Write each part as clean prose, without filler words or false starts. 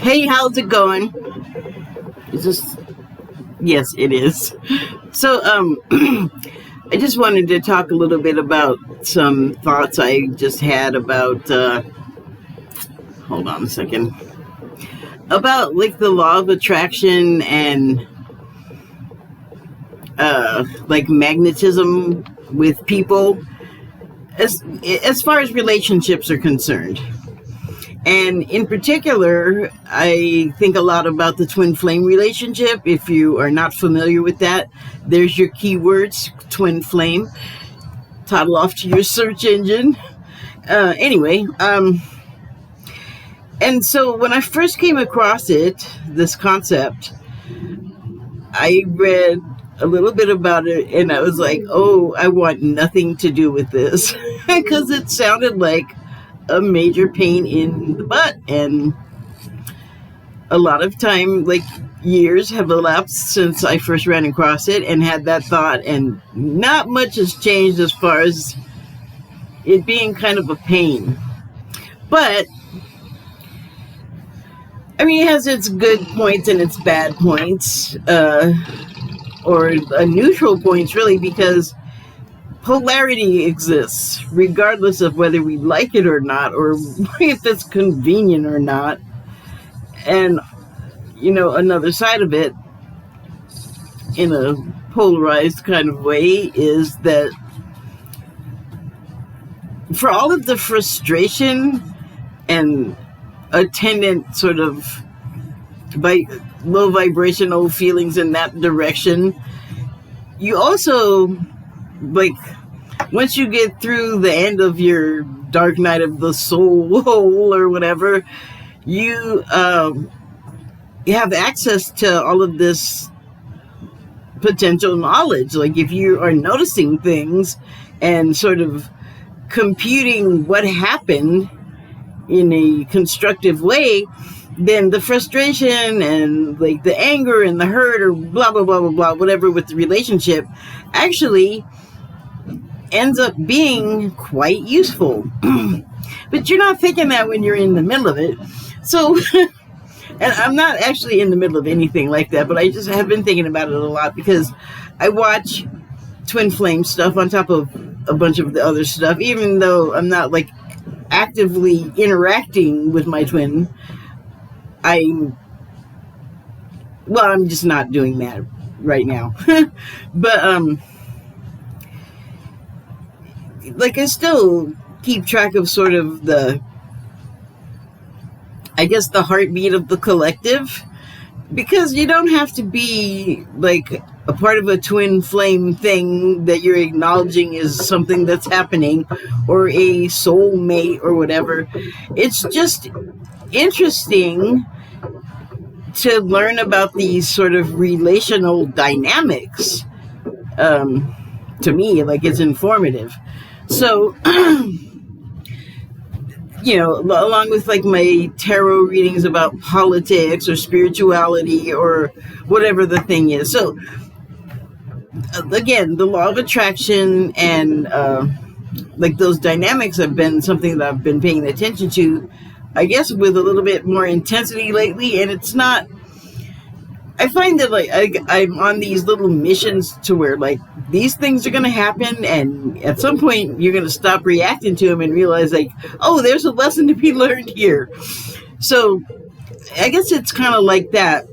Hey, how's it going? Is this? Yes, it is. So, I just wanted to talk a little bit about some thoughts I just had about, hold on a second, about like the law of attraction and, like magnetism with people as far as relationships are concerned. And in particular, I think a lot about the twin flame relationship. If you are not familiar with that, there's your keywords, twin flame. Toddle off to your search engine. Anyway, and so when I first came across this concept, I read a little bit about it and I was like, oh, I want nothing to do with this because it sounded like a major pain in the butt, and a lot of time, like years have elapsed since I first ran across it and had that thought, and not much has changed as far as it being kind of a pain. But I mean, it has its good points and its bad points, or neutral points really, because polarity exists regardless of whether we like it or not, or if it's convenient or not. And another side of it, in a polarized kind of way, is that for all of the frustration and attendant sort of low vibrational feelings in that direction, you also, like, once you get through the end of your dark night of the soul hole or whatever, you have access to all of this potential knowledge. Like, if you are noticing things and sort of computing what happened in a constructive way, then the frustration and like the anger and the hurt or blah blah blah blah blah whatever with the relationship actually ends up being quite useful. But you're not thinking that when you're in the middle of it. So and I'm not actually in the middle of anything like that, but I just have been thinking about it a lot because I watch twin flame stuff on top of a bunch of the other stuff, even though I'm not like actively interacting with my twin. I'm just not doing that right now. But like, I still keep track of sort of the heartbeat of the collective, because you don't have to be like a part of a twin flame thing that you're acknowledging is something that's happening, or a soulmate or whatever. It's just interesting to learn about these sort of relational dynamics. To me, like, it's informative. So, along with like my tarot readings about politics or spirituality or whatever the thing is. So, again, the law of attraction and like those dynamics have been something that I've been paying attention to, I guess, with a little bit more intensity lately. And it's not, I find that like I'm on these little missions to where like these things are going to happen, and at some point you're going to stop reacting to them and realize like, oh, there's a lesson to be learned here. So I guess it's kind of like that.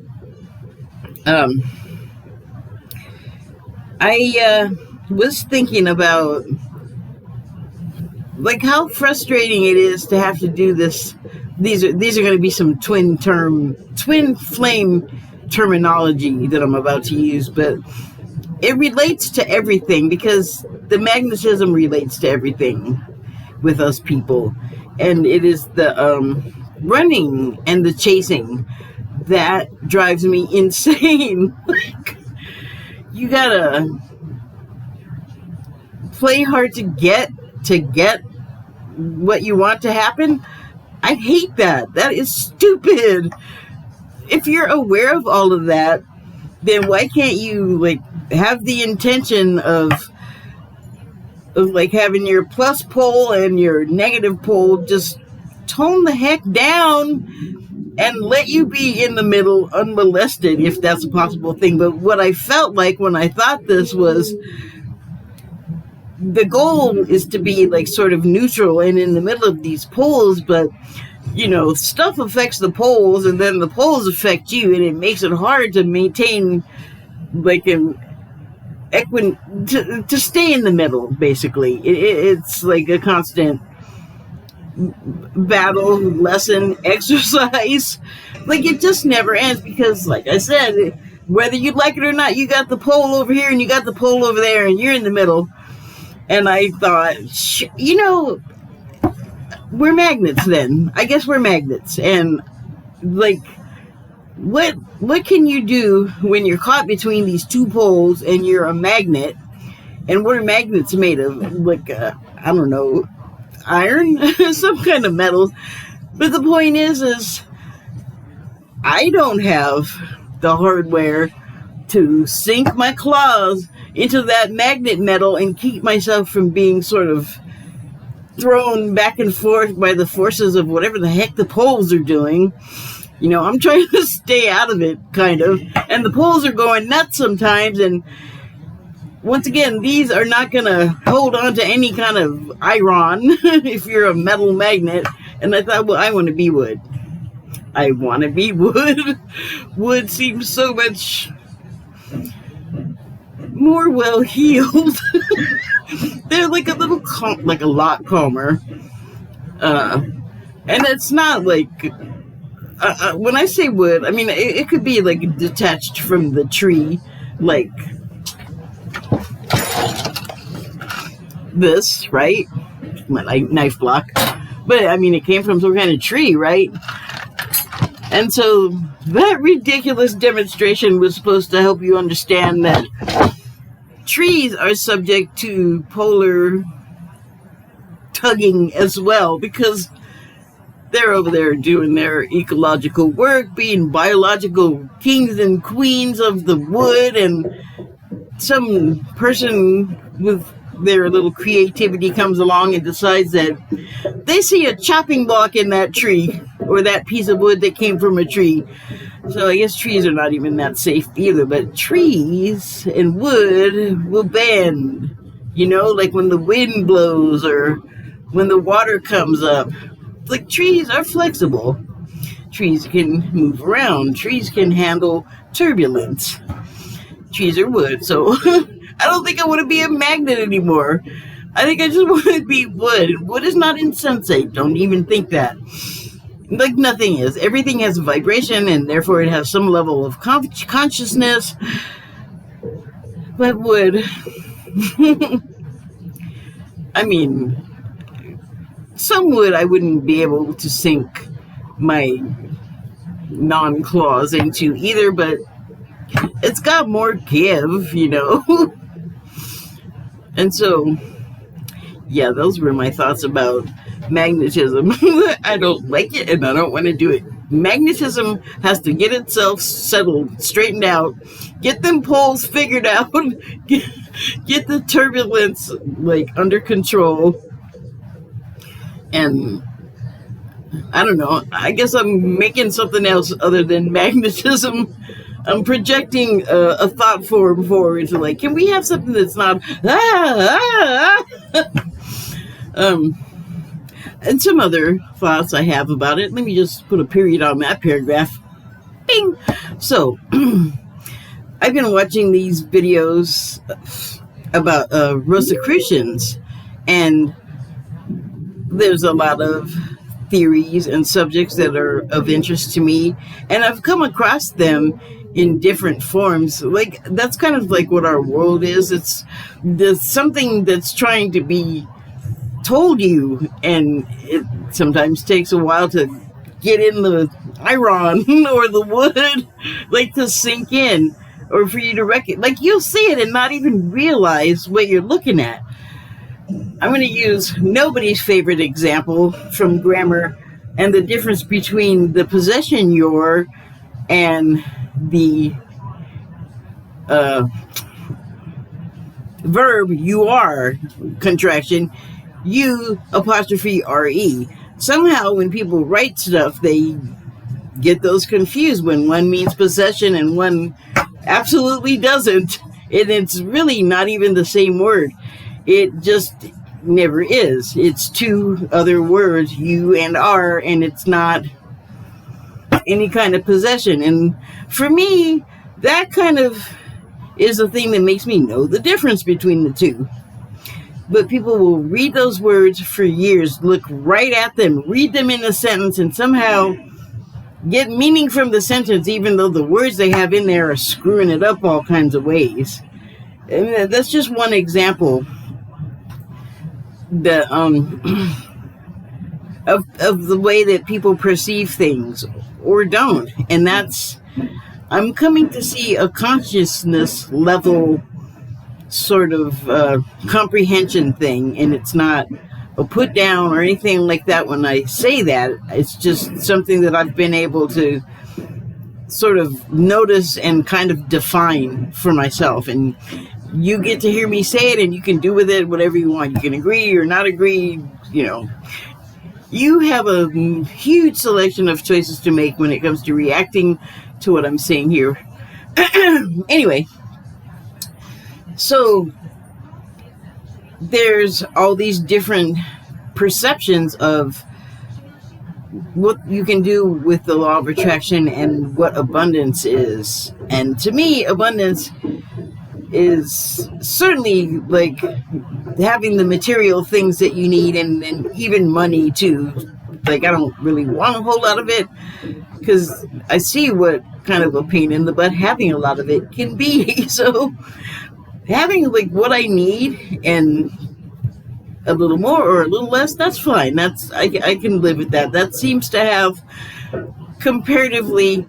I was thinking about like how frustrating it is to have to do this. These are going to be some twin flame terminology that I'm about to use, but it relates to everything because the magnetism relates to everything with us people, and it is the running and the chasing that drives me insane. Like, you gotta play hard to get what you want to happen. I hate that. That is stupid. If you're aware of all of that, then why can't you like have the intention of like having your plus pole and your negative pole just tone the heck down and let you be in the middle unmolested if that's a possible thing. But what I felt like when I thought this was the goal is to be like sort of neutral and in the middle of these poles, but stuff affects the poles and then the poles affect you, and it makes it hard to maintain like an to stay in the middle. Basically, it's like a constant battle, lesson, exercise. Like it just never ends because, like I said, whether you like it or not, you got the pole over here and you got the pole over there, and you're in the middle. And I thought, we're magnets then. I guess we're magnets. And like, what can you do when you're caught between these two poles and you're a magnet? And what are magnets made of? Like, I don't know, iron? Some kind of metal. But the point is I don't have the hardware to sink my claws into that magnet metal and keep myself from being sort of thrown back and forth by the forces of whatever the heck the poles are doing. I'm trying to stay out of it, kind of. And the poles are going nuts sometimes. And once again, these are not going to hold on to any kind of iron if you're a metal magnet. And I thought, well, I want to be wood. I want to be wood. Wood seems so much more well-heeled. They're like a little like a lot calmer. And it's not like when I say wood, I mean it could be like detached from the tree, like this, right? My knife block. But I mean it came from some kind of tree, right? And so that ridiculous demonstration was supposed to help you understand that trees are subject to polar tugging as well, because they're over there doing their ecological work, being biological kings and queens of the wood, and some person with their little creativity comes along and decides that they see a chopping block in that tree or that piece of wood that came from a tree. So I guess trees are not even that safe either, but trees and wood will bend, like when the wind blows or when the water comes up. Like trees are flexible. Trees can move around. Trees can handle turbulence. Trees are wood, so I don't think I want to be a magnet anymore. I think I just want to be wood. Wood is not insensate. Don't even think that. Like nothing is. Everything has a vibration, and therefore it has some level of consciousness. But wood, I mean, some wood I wouldn't be able to sink my non-claws into either, but it's got more give, And so, yeah, those were my thoughts about magnetism. I don't like it and I don't want to do it. Magnetism has to get itself settled, straightened out, get them poles figured out, get the turbulence like under control. And I don't know, I guess I'm making something else other than magnetism. I'm projecting a thought form forward to like, can we have something that's not and some other thoughts I have about it. Let me just put a period on that paragraph. Bing! So, I've been watching these videos about Rosicrucians, and there's a lot of theories and subjects that are of interest to me, and I've come across them in different forms. Like, that's kind of like what our world is. There's something that's trying to be told you, and it sometimes takes a while to get in the iron or the wood, like to sink in, or for you to like you'll see it and not even realize what you're looking at. I'm going to use nobody's favorite example from grammar and the difference between the possession your and the verb you are contraction U apostrophe RE. Somehow when people write stuff, they get those confused when one means possession and one absolutely doesn't. And it's really not even the same word. It just never is. It's two other words, you and are, and it's not any kind of possession. And for me, that kind of is the thing that makes me know the difference between the two. But people will read those words for years, look right at them, read them in a sentence, and somehow get meaning from the sentence, even though the words they have in there are screwing it up all kinds of ways. And that's just one example that of the way that people perceive things or don't. And that's, I'm coming to see a consciousness level sort of comprehension thing, and it's not a put down or anything like that when I say that. It's just something that I've been able to sort of notice and kind of define for myself. And you get to hear me say it, and you can do with it whatever you want. You can agree or not agree, you know. You have a huge selection of choices to make when it comes to reacting to what I'm saying here. Anyway, so there's all these different perceptions of what you can do with the law of attraction and what abundance is. And to me, abundance is certainly like having the material things that you need, and even money too. Like, I don't really want a whole lot of it because I see what kind of a pain in the butt having a lot of it can be. So having like what I need and a little more or a little less, that's fine. That's I can live with that. That seems to have comparatively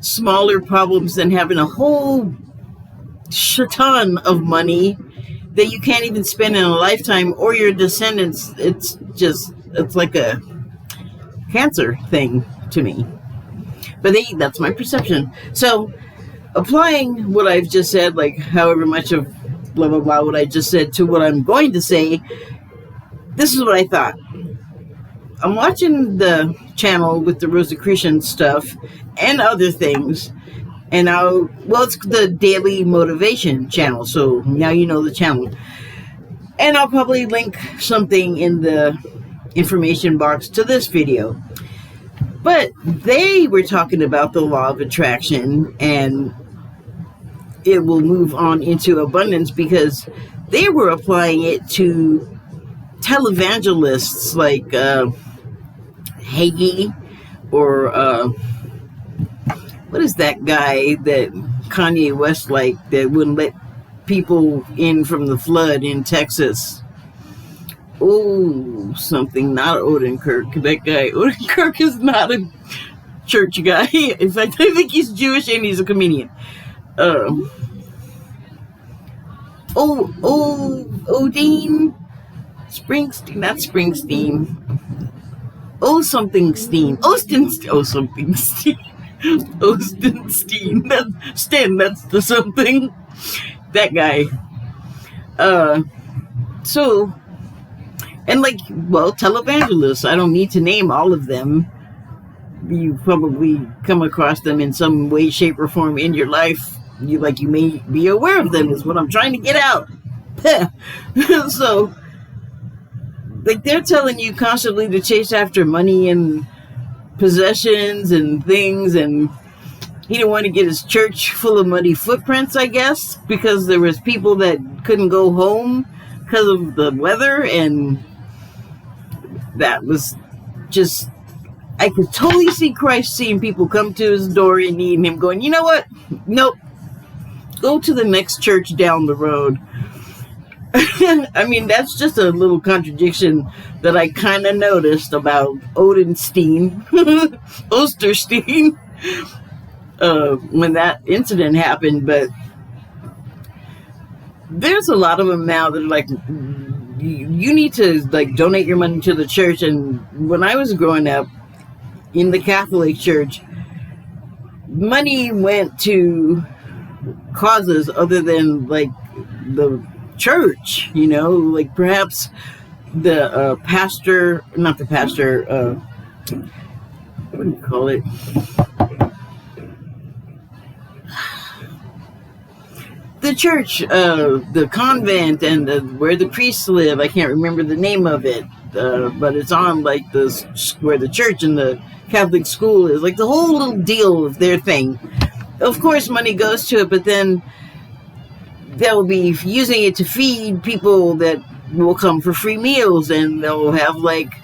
smaller problems than having a whole ton of money that you can't even spend in a lifetime, or your descendants. It's like a cancer thing to me. But that's my perception. So applying what I've just said, like however much of blah blah blah what I just said to what I'm going to say, this is what I thought. I'm watching the channel with the Rosicrucian stuff and other things, and it's the Daily Motivation channel, so now you know the channel. And I'll probably link something in the information box to this video. But they were talking about the law of attraction, and it will move on into abundance because they were applying it to televangelists like Hagee, or what is that guy that Kanye West liked that wouldn't let people in from the flood in Texas? Oh, something, not Odenkirk. That guy, Odenkirk, is not a church guy. In fact, I think he's Jewish and he's a comedian. Osteen? Springsteen, not Springsteen. Ostenstein. That's the something. That guy. So, and like, well, televangelists, I don't need to name all of them. You probably come across them in some way, shape, or form in your life. You may be aware of them, is what I'm trying to get out. So, like, they're telling you constantly to chase after money and possessions and things, and he didn't want to get his church full of muddy footprints, I guess, because there was people that couldn't go home because of the weather, and that was just, I could totally see Christ seeing people come to his door and needing him, going, you know what? Nope. Go to the next church down the road. I mean, that's just a little contradiction that I kind of noticed about Osteen, when that incident happened. But there's a lot of them now that are like, you need to like donate your money to the church. And when I was growing up in the Catholic Church, money went to causes other than like the church, you know, like perhaps the what do you call it? The church, the convent, and where the priests live. I can't remember the name of it, but it's on like where the church and the Catholic school is, like the whole little deal of their thing. Of course, money goes to it, but then they'll be using it to feed people that will come for free meals, and they'll have like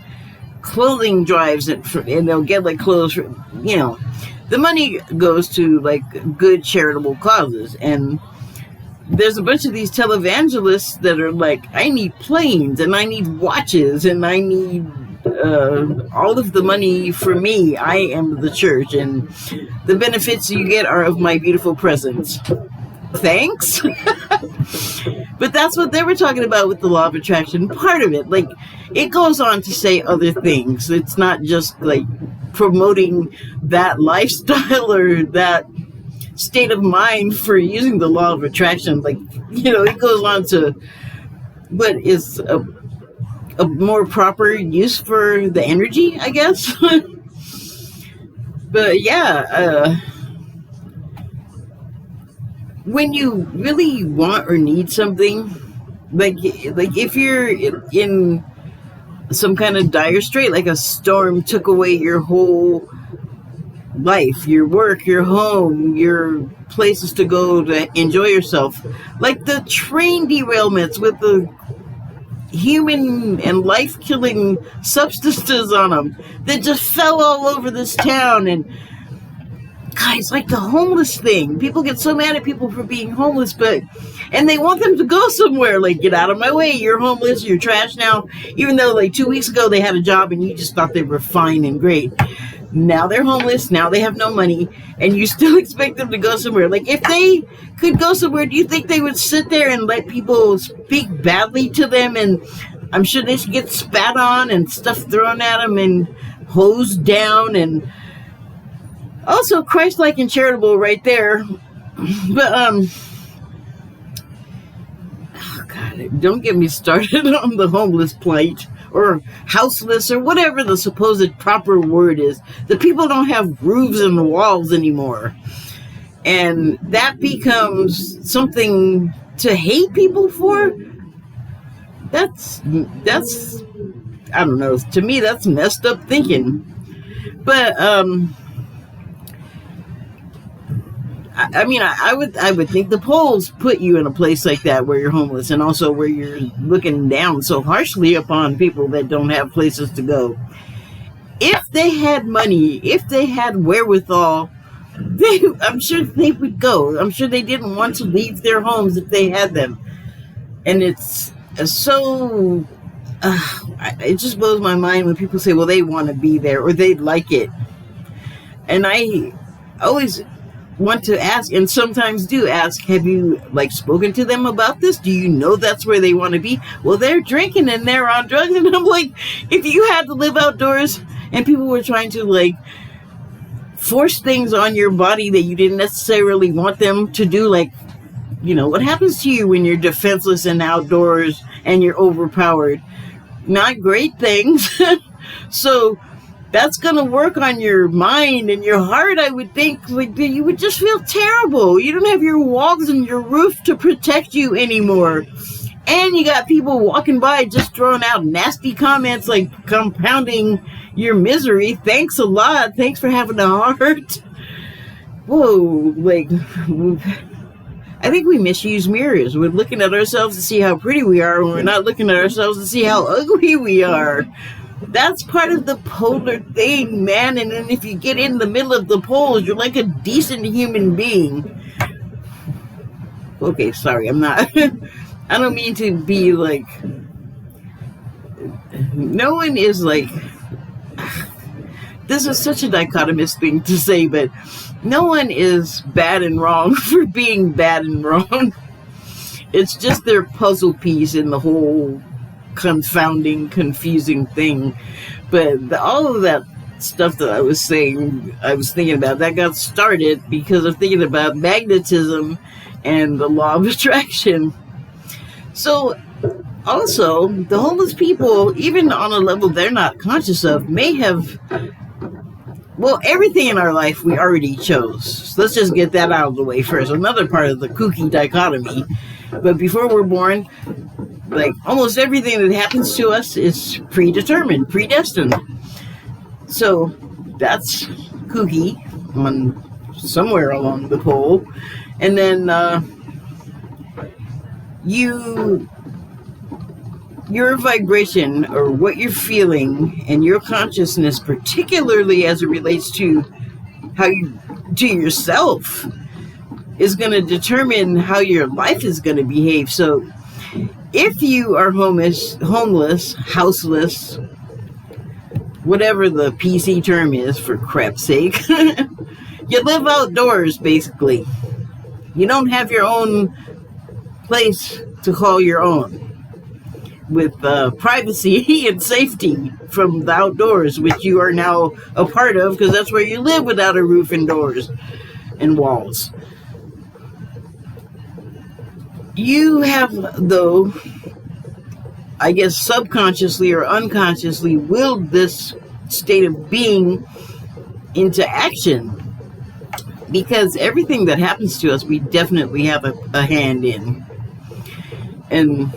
clothing drives, and they'll get like clothes for, the money goes to like good charitable causes. And there's a bunch of these televangelists that are like, I need planes and I need watches and I need all of the money for me. I am the church, and the benefits you get are of my beautiful presence. Thanks. But that's what they were talking about with the law of attraction. Part of it, like, it goes on to say other things. It's not just like promoting that lifestyle or that state of mind for using the law of attraction. Like, it goes on to what is a more proper use for the energy, I guess. But yeah, when you really want or need something, like if you're in some kind of dire strait, like a storm took away your whole life, your work, your home, your places to go to enjoy yourself, like the train derailments with the human and life-killing substances on them that just fell all over this town. And guys, like the homeless thing, people get so mad at people for being homeless, and they want them to go somewhere. Like, get out of my way, you're homeless, you're trash now, even though like 2 weeks ago they had a job and you just thought they were fine and great. Now they're homeless, now they have no money, and you still expect them to go somewhere. Like, if they could go somewhere, do you think they would sit there and let people speak badly to them? And I'm sure they should get spat on and stuff thrown at them and hosed down. And also Christ-like and charitable right there. But oh God, don't get me started on the homeless plight, or houseless, or whatever the supposed proper word is. The people don't have roofs and walls anymore. And that becomes something to hate people for. That's I don't know. To me, that's messed up thinking. But I would think the polls put you in a place like that where you're homeless, and also where you're looking down so harshly upon people that don't have places to go. If they had money, if they had wherewithal, I'm sure they would go. I'm sure they didn't want to leave their homes if they had them. And it's so... it just blows my mind when people say, well, they want to be there, or they like it. And I always want to ask, and sometimes do ask, have you spoken to them about this? Do you know that's where they want to be? Well, they're drinking and they're on drugs. And I'm like, if you had to live outdoors and people were trying to force things on your body that you didn't necessarily want them to do, what happens to you when you're defenseless and outdoors and you're overpowered? Not great things. So that's going to work on your mind and your heart, I would think. You would just feel terrible. You don't have your walls and your roof to protect you anymore. And you got people walking by just throwing out nasty comments, compounding your misery. Thanks a lot. Thanks for having a heart. Whoa, I think we misuse mirrors. We're looking at ourselves to see how pretty we are, and we're not looking at ourselves to see how ugly we are. That's part of the polar thing, man. And then if you get in the middle of the poles, you're like a decent human being. Okay, sorry, I'm not... I don't mean to be no one is this is such a dichotomous thing to say, but no one is bad and wrong for being bad and wrong. It's just their puzzle piece in the whole confounding, confusing thing. But all of that stuff that I was thinking about, that got started because of thinking about magnetism and the law of attraction. So also, the homeless people, even on a level they're not conscious of, may have well, everything in our life we already chose. So let's just get that out of the way first. Another part of the kooky dichotomy. But before we're born, like almost everything that happens to us is predetermined, predestined. So that's kooky on somewhere along the pole. And then your vibration, or what you're feeling, and your consciousness, particularly as it relates to how you to yourself, is going to determine how your life is going to behave. So if you are homeless, houseless, whatever the PC term is, for crap's sake, you live outdoors, basically. You don't have your own place to call your own, with privacy and safety from the outdoors, which you are now a part of, because that's where you live without a roof and doors and walls. You have, though, I guess subconsciously or unconsciously, willed this state of being into action, because everything that happens to us, we definitely have a hand in. And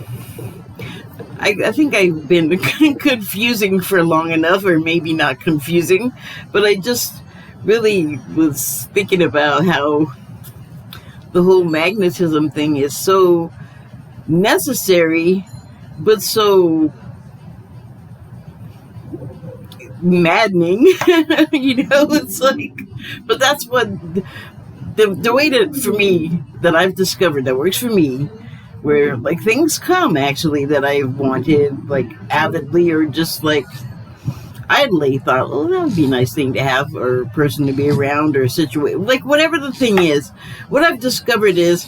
I think I've been confusing for long enough, or maybe not confusing, but I just really was thinking about how the whole magnetism thing is so necessary, but so maddening. It's like, but that's what the way for me, that I've discovered that works for me, where like things come actually that I wanted, like avidly, or just like idly thought, oh, that would be a nice thing to have, or a person to be around, or a situation, like whatever the thing is. What I've discovered is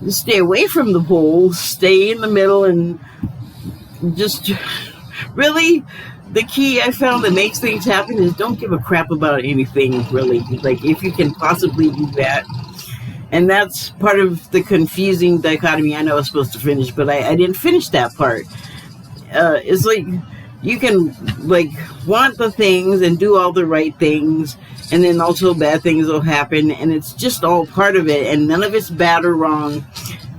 stay away from the pole, stay in the middle, and just really the key I found that makes things happen is don't give a crap about anything, really. Like, if you can possibly do that. And that's part of the confusing dichotomy. I know I was supposed to finish, but I didn't finish that part. It's like you can like want the things and do all the right things, and then also bad things will happen, and it's just all part of it, and none of it's bad or wrong,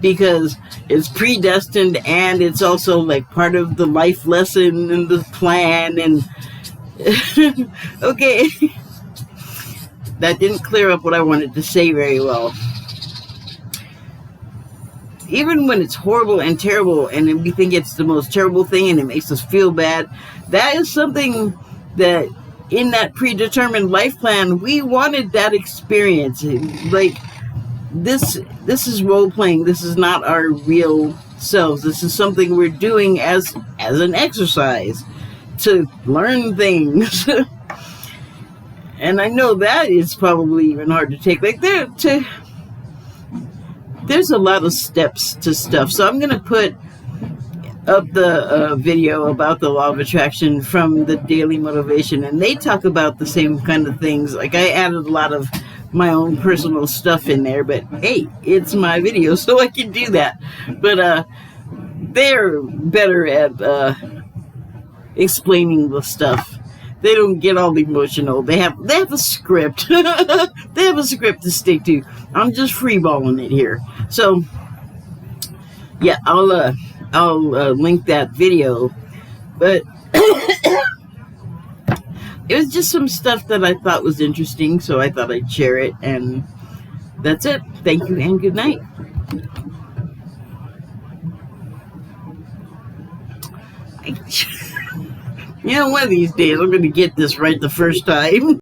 because it's predestined, and it's also like part of the life lesson and the plan. And okay, that didn't clear up what I wanted to say very well. Even when it's horrible and terrible, and we think it's the most terrible thing, and it makes us feel bad, that is something that in that predetermined life plan, we wanted that experience. Like, this is role playing. This is not our real selves. This is something we're doing as an exercise to learn things. And I know that is probably even hard to take. Like, there's a lot of steps to stuff. So I'm going to put up the video about the law of attraction from the Daily Motivation, and they talk about the same kind of things. Like, I added a lot of my own personal stuff in there, but hey, it's my video, so I can do that. But they're better at explaining the stuff. They don't get all emotional. They have a script. They have a script to stick to. I'm just freeballing it here. So yeah, I'll link that video. But it was just some stuff that I thought was interesting, so I thought I'd share it, and that's it. Thank you and good night. One of these days I'm going to get this right the first time.